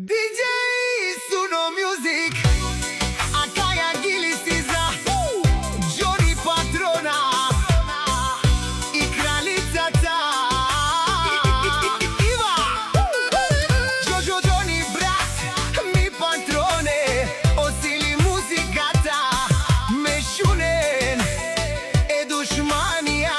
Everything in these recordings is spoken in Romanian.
DJ Suno Music, Akaya Gili Siza, Johnny Patrona i kraljica ta Iva, Jojo Johnny brat, mi patrone, osili muzikata, meșunen, e dușmania.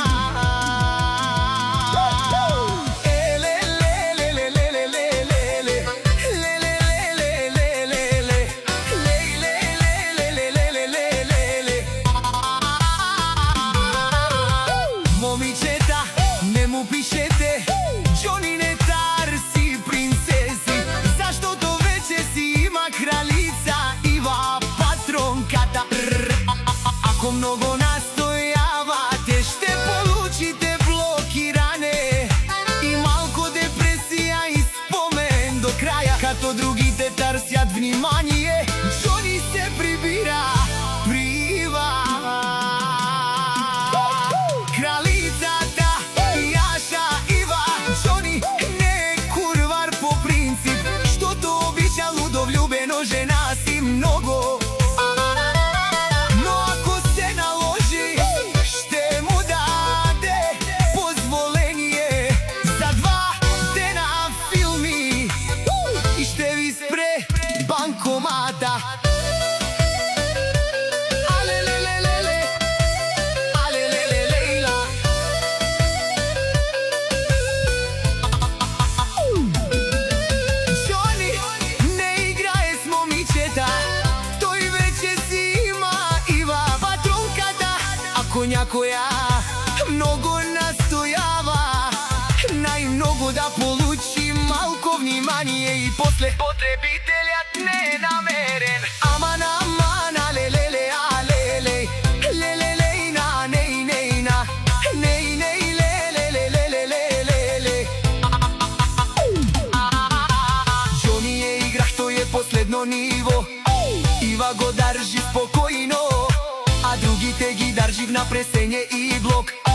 Momiceta, nemu pišete, Johnny ne tarsi princezi, zašto to veće si ima kraljica Iva patronkata. Ako mnogo nastojavate, šte polučite blokirane i malko depresija i spomen do kraja. Kad to drugi te tarsjat vнимание, Johnny se pribira priva. Žena si mnogo, no ako se naloži, šte mu dade pozvolenje za 2 dena filmi i šte vi spre bankomata. Koja mnogo nastojava, najmnogo da poluči malko vнимание i posle potrebiteljat nenameren. Aman aman alelele alele, lelele na nej nej na, nej nej lelele. Johnny je igrah, to je posledno nivo, Iva go drži spokojno, a drugi te gi drži na presenje i blok.